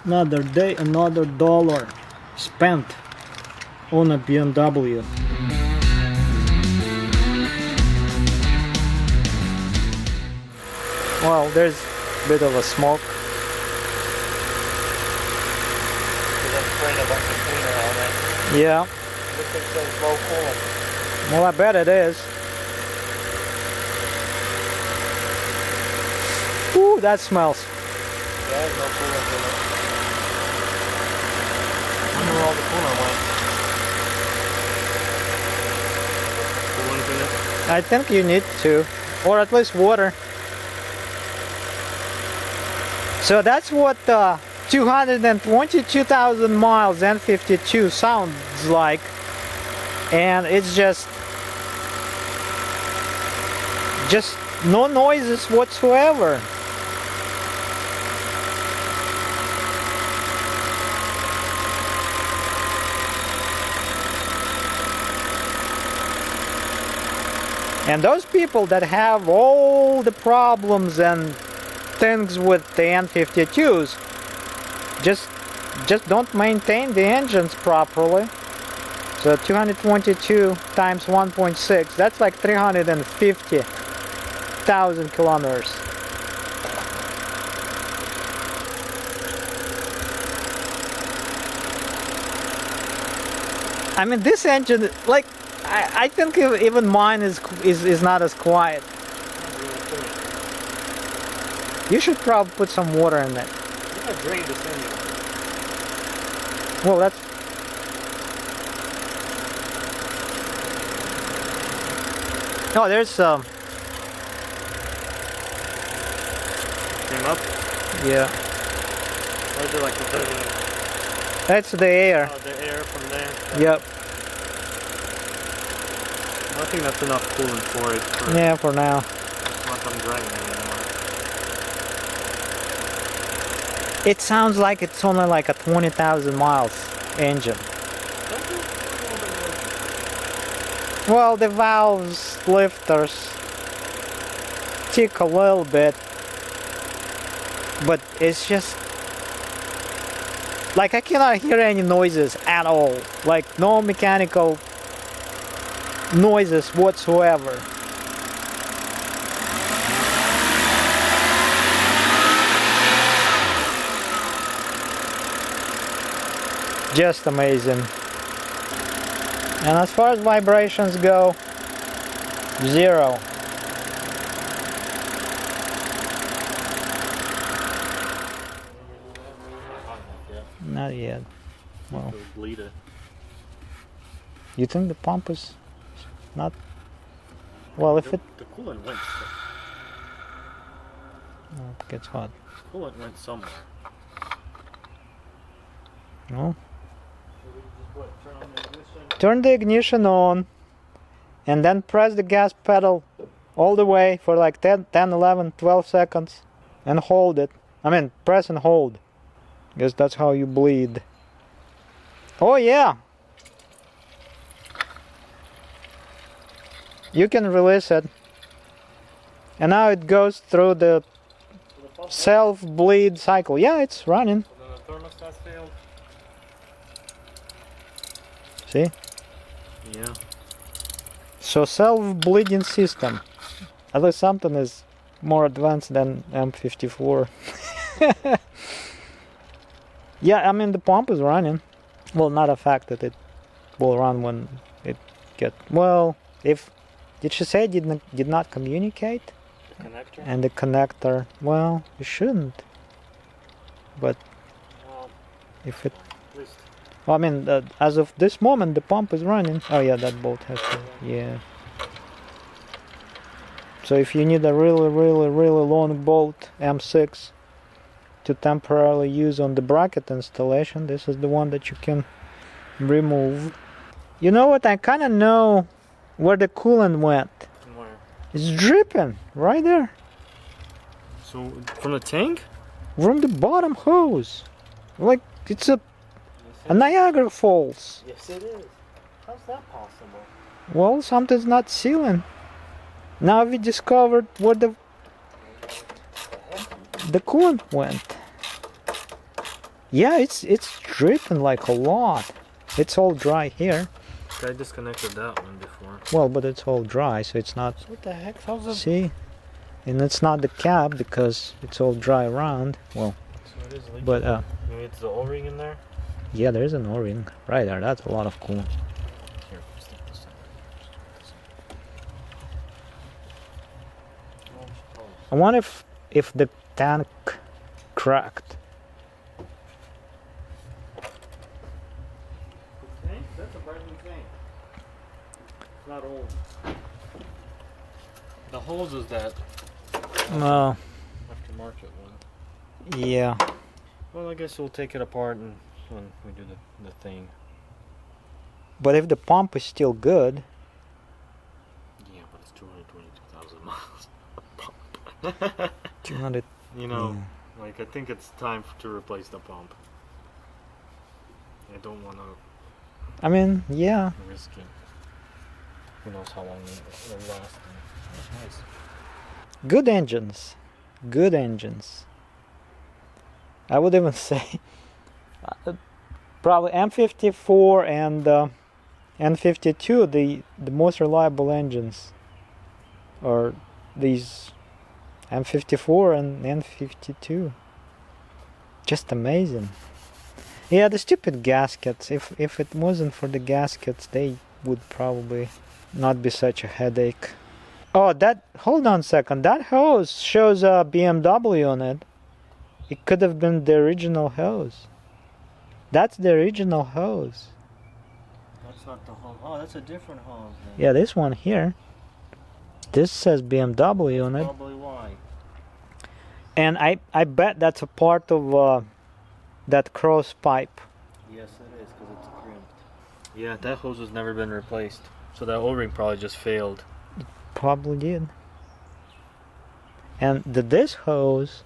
Another day, another dollar spent on a BMW. Well, there's a bit of a smoke. A bunch of cleaner on it. Yeah. Looks like it says low coolant. Well, I bet it is. Ooh, that smells. Yeah, there's no coolant in it. I wonder where all the coolant went. Coolant in it? I think you need to, or at least water. So that's what 222,000 miles N52 sounds like, and it's just no noises whatsoever. And those people that have all the problems and things with the N52s just don't maintain the engines properly. So 222 times 1.6, that's like 350,000 kilometers. I mean, this engine, like, I think even mine is not as quiet. You should probably put some water in it. I'm gonna drain this anyway. Well, that's... Oh, there's some. Came up? Yeah. Or is it like the That's the air. oh, the air from there? Yep. I think that's enough coolant for it. Yeah, for now. It's not done draining anymore. It sounds like it's only like a 20,000 miles engine. Well, the valves, lifters tick a little bit, but it's just like I cannot hear any noises at all, like no mechanical noises whatsoever. Just amazing. And as far as vibrations go, 0. Not yet. Well, you think the pump is not? Well, if it coolant went. it gets hot. Coolant went somewhere. No. Turn the ignition on and then press the gas pedal all the way for like 10, 11, 12 seconds and hold it. I mean, press and hold. Guess that's how you bleed. Oh yeah! You can release it. And now it goes through the self-bleed cycle. Yeah, it's running. So then the thermostat failed. See? Yeah. So self-bleeding system. At least something is more advanced than M54. Yeah, I mean the pump is running. Well, not a fact that it will run when it gets... Well, if... Did she say it did not communicate? The connector? And the connector... Well, it shouldn't. But Well, if it... at least. Well, I mean, as of this moment, the pump is running. Oh yeah, that bolt has to... Yeah. So if you need a really long bolt, M6, to temporarily use on the bracket installation, this is the one that you can remove. You know what? I kind of know where the coolant went. Where? It's dripping right there. So, from the tank? From the bottom hose. Like, it's a Niagara Falls. Yes, it is. How's that possible? Well, something's not sealing. Now we discovered where the coolant went. Yeah, it's dripping like a lot. It's all dry here. I disconnected that one before. Well, but it's all dry, so it's not. So what the heck? How's this? See, and it's not the cap because it's all dry around. Well, So it is leaking. but Maybe it's the O-ring in there. yeah, there's an O-ring right there. That's a lot of coolant. Here, stick this in. I wonder if the tank cracked. Tank? That's a brand new tank. It's not old. The hose is that No. aftermarket one. Yeah. Well, I guess we'll take it apart and when we do the thing. But if the pump is still good, Yeah, but it's 222,000 miles. 200. You know, Yeah. like I think it's time to replace the pump. I don't want to I mean, yeah. risk it. Who knows how long it'll last. That's nice. Good engines. Good engines. I would even say probably M54 and N52, the most reliable engines are these M54 and N52. Just amazing. Yeah, the stupid gaskets. If it wasn't for the gaskets, they would probably not be such a headache. Oh, hold on a second. That hose shows a BMW on it. It could have been the original hose. That's the original hose. That's not the hose. Oh, that's a different hose then. Yeah, this one here. This says BMW on it. Probably why. And I bet that's a part of that cross pipe. Yes, it is because it's crimped. Yeah, that hose has never been replaced. So that O-ring probably just failed. Probably did. And this hose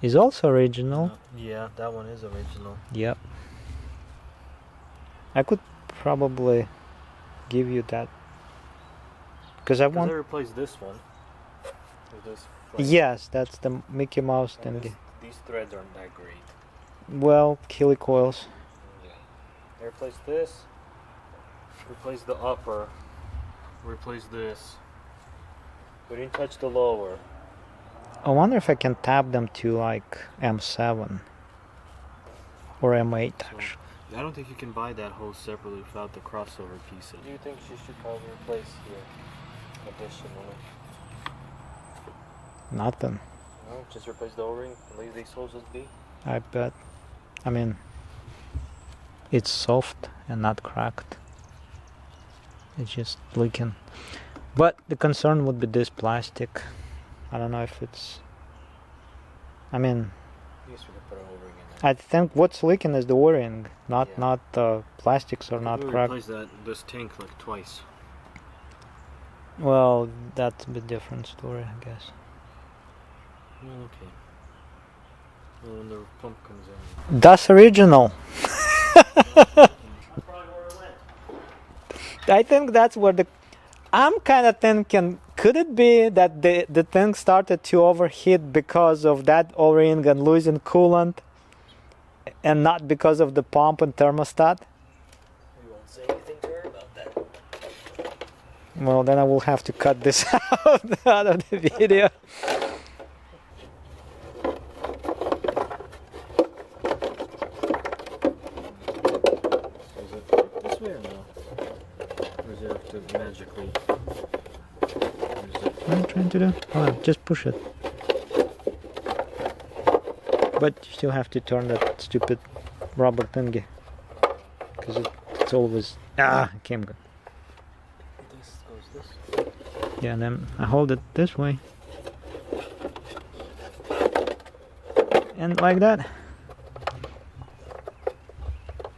is also original. Yeah, that one is original. Yep. I could probably give you that. Because I Because want. they replaced this one. With this front. Yes, that's the Mickey Mouse And thingy. these threads aren't that great. Well, helicoils. Yeah. They replaced this. Replaced the upper. Replaced this. We didn't touch the lower. I wonder if I can tap them to like M7 or M8 actually. I don't think you can buy that hose separately without the crossover pieces. Do you think she should probably replace here additionally? Nothing. No, just replace the O-ring and leave these hoses be? I bet. I mean, it's soft and not cracked. It's just leaking. But the concern would be this plastic. I don't know if it's. I mean, I guess we could put an O-ring in there. I think what's leaking is the O-ring, Yeah. not plastics are not We cracked. replaced this tank like twice. Well, that's a bit different story, I guess. Well, okay. Well, when the pump comes in. That's original. I think that's where I'm kind of thinking, could it be that the thing started to overheat because of that O-ring and losing coolant, and not because of the pump and thermostat? We won't say anything to her about that. Well, then I will have to cut this out of the video. Is it this way or no? Or does it have to magically? What are you trying to do? Oh, just push it. But you still have to turn that stupid rubber thingy. Because it's always... it came good. This goes this way. Yeah, and then I hold it this way. And like that.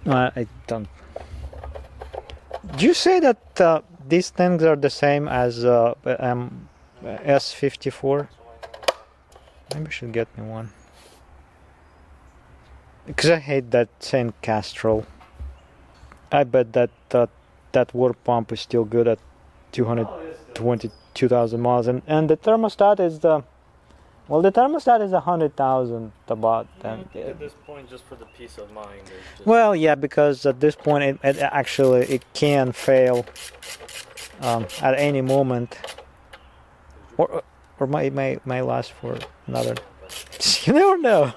I don't... Do you say that these things are the same as S54? Maybe I should get me one. Because I hate that Saint Castrol. I bet that that water pump is still good at 222,000 miles, and the thermostat is Well, the thermostat is 100,000 about. At this point, just for the peace of mind. Just... Well, yeah, because at this point it actually it can fail at any moment, or it may last for another. You never know.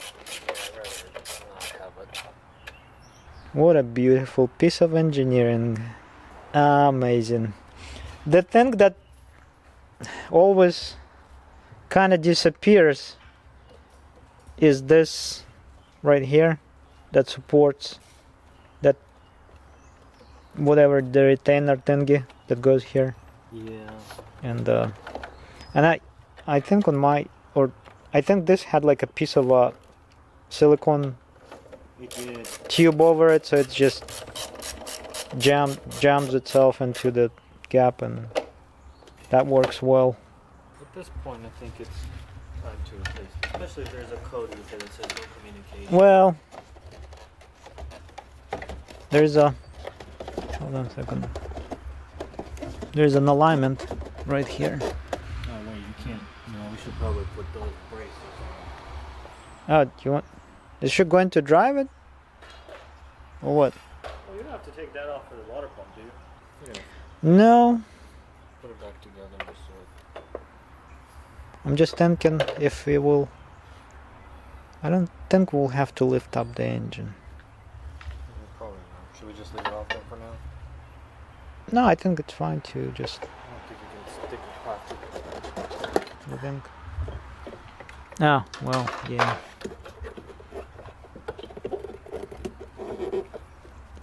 What a beautiful piece of engineering. Amazing. The thing that always kind of disappears is this right here that supports that whatever the retainer thingy that goes here. Yeah. And I think on my, or I think this had like a piece of silicone tube over it, so it just jams itself into the gap, and that works well. At this point, I think it's time to replace it, especially if there's a code that says no communication. Well, there's a, hold on a second, there's an alignment right here. Oh wait, you can't. No, we should probably put those braces on. Oh, do you want, is she going to drive it? Or what? Well, you don't have to take that off for the water pump, do you? Yeah. No. Put it back together just so it... I'm just thinking if we will, I don't think we'll have to lift up the engine. Probably not. Should we just leave it off there for now? No, I think it's fine to just, I don't think you can stick with plastic. I think. Oh, well, yeah.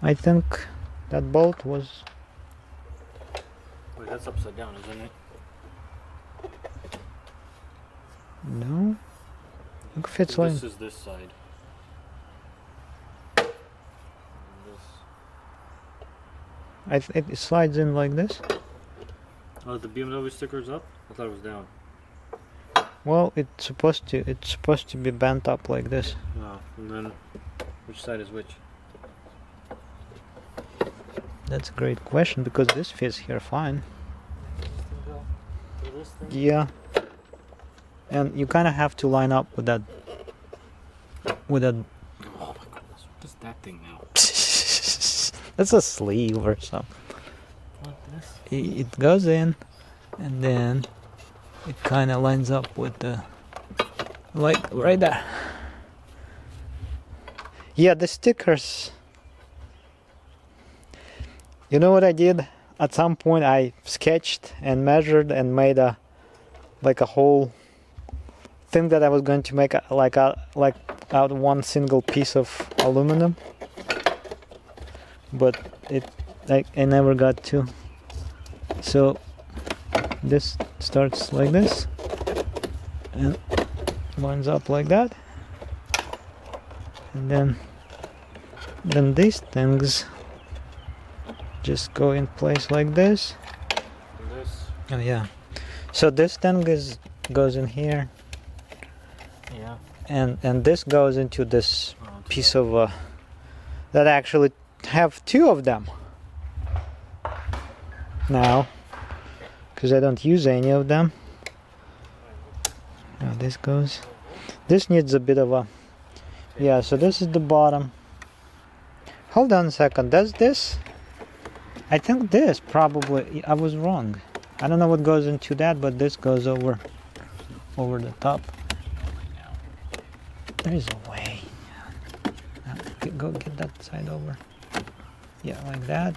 I think that bolt was... Wait, that's upside down, isn't it? No? Look if it's like... This is this side. And this. it slides in like this. Oh, the BMW sticker's up? I thought it was down. Well, it's supposed to be bent up like this. Oh, and then which side is which? That's a great question, because this fits here fine. This thing? Yeah. And you kind of have to line up with that. Oh my goodness, what is that thing now? That's a sleeve or something. What, this? It goes in, and then it kind of lines up with the, like right there. Yeah, the stickers. You know what I did? At some point I sketched and measured and made a whole thing that I was going to make out one single piece of aluminum, but I never got to. So this starts like this and lines up like that, and then these things just go in place like this. And this? Oh yeah. So this thing goes in here. Yeah. And this goes into this piece of that actually have two of them now, because I don't use any of them. Now this goes. This needs a bit of a, yeah. So this is the bottom. Hold on a second. Does this? I think this probably, I was wrong. I don't know what goes into that, but this goes over the top. There's a way. Go get that side over. Yeah, like that.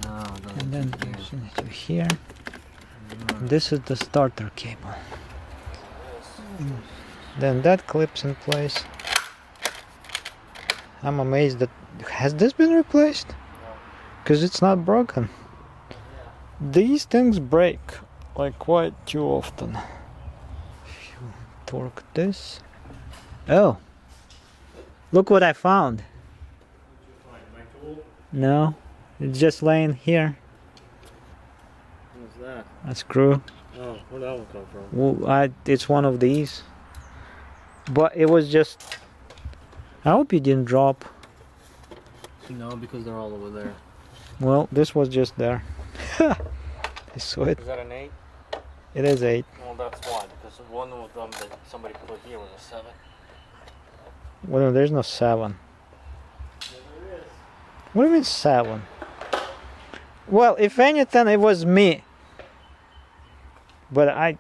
Oh, and then to here. This is the starter cable. Then that clips in place. I'm amazed that, has this been replaced? Because it's not broken. These things break like quite too often. If you torque this. Oh, look what I found. No, it's just laying here. What's that? A screw. Oh, where'd that one come from? Well, it's one of these. But it was just, I hope you didn't drop. No, because they're all over there. Well, this was just there. I saw it. Is that an 8? It is 8. Well, that's why, because one of them that somebody put here was a 7. Well, there's no 7. Yeah, there is. What do you mean 7? Well, if anything, it was me. But I...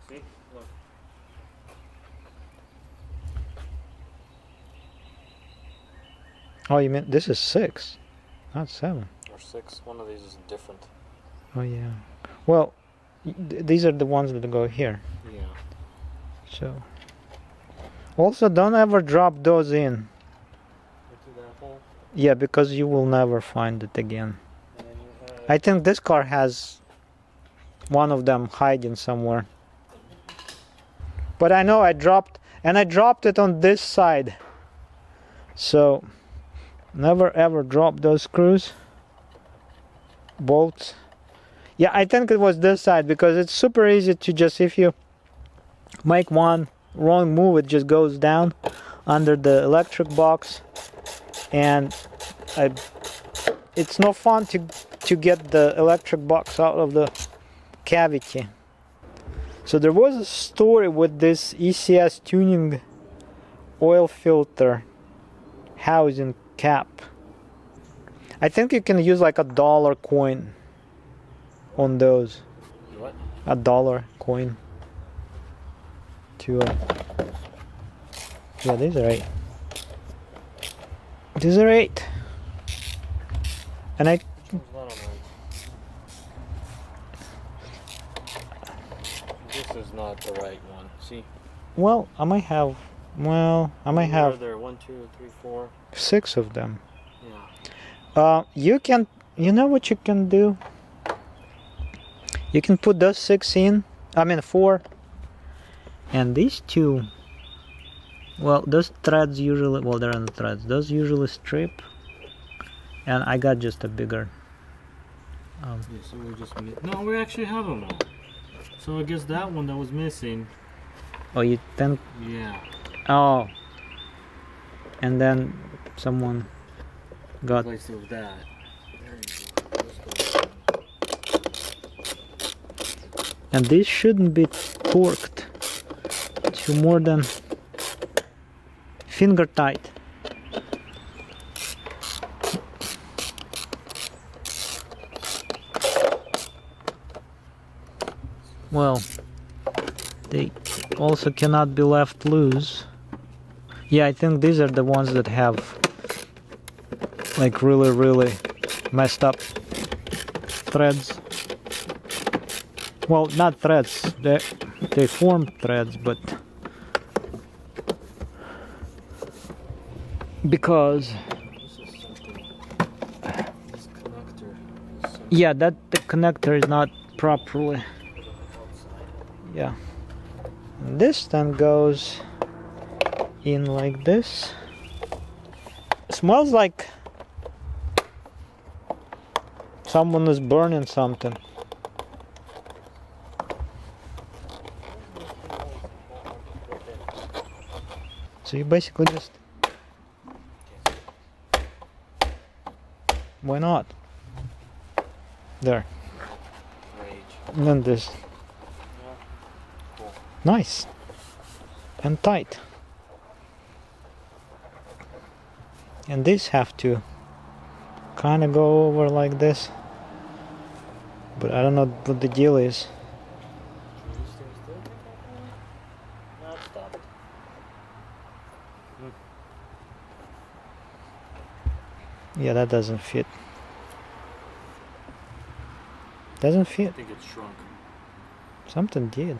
See? Look. Oh, you mean this is 6, not 7. Or 6. One of these is different. Oh, yeah. Well, these are the ones that go here. Yeah. So... Also, don't ever drop those in. Into that hole. Yeah, because you will never find it again. And then you have... I think this car has one of them hiding somewhere. But I know I dropped it on this side. So never ever drop those screws. Bolts. Yeah, I think it was this side because it's super easy to just, if you make one wrong move, it just goes down under the electric box, and it's no fun to get the electric box out of the cavity. So there was a story with this ECS tuning oil filter housing cap. I think you can use like a dollar coin on those. What? A dollar coin. To yeah, these are 8. These are 8. And I... This is not the right one. See? Well, I might have... Well, I might have... There, 1, 2, 3, 4. 6 of them. Yeah. You can... You know what you can do? You can put those 6 in. I mean 4. And these 2... Well, those threads usually... Well, they're on the threads. Those usually strip. And I got just a bigger... Yeah, so we just... No, we actually have them all. So I guess that one that was missing... Oh, you think... Yeah. Oh. And then someone got... Replaced it with that. There you go. And this shouldn't be torqued to more than finger tight. Well, they also cannot be left loose. Yeah, I think these are the ones that have like really messed up threads. Well, not threads, they form threads, but because This connector is something yeah, that the connector is not properly, yeah. And this then goes in like this. Smells like someone is burning something. So you basically just... Why not? There. rage. And then this. Yeah. Cool. Nice. And tight. And these have to kind of go over like this. But I don't know what the deal is. These things still get that way? No, it stopped. Yeah, that doesn't fit. Doesn't fit. I think it's shrunk. Something did.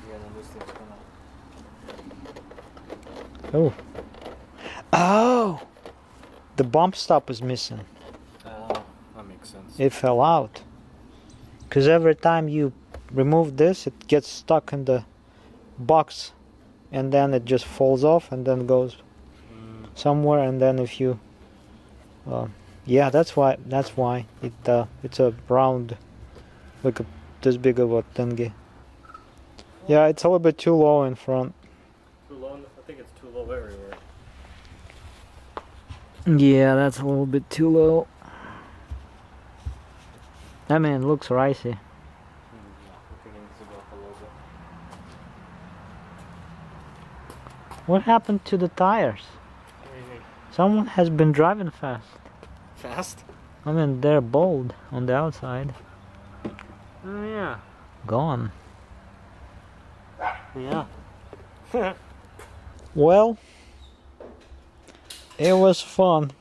Yeah, then this thing's gonna... Oh. Oh! The bump stop is missing. Oh, that makes sense. It fell out. Because every time you remove this, it gets stuck in the box. And then it just falls off and then goes somewhere. And then if you... yeah, that's why it's a round, like this big of a thingy. Yeah, it's a little bit too low in front. Too low? I think it's too low everywhere. Yeah, that's a little bit too low. I mean, it looks ricey. What happened to the tires? What do you think? Someone has been driving fast. Fast? I mean, they're bold on the outside. Oh yeah. Gone. Yeah. Well, it was fun.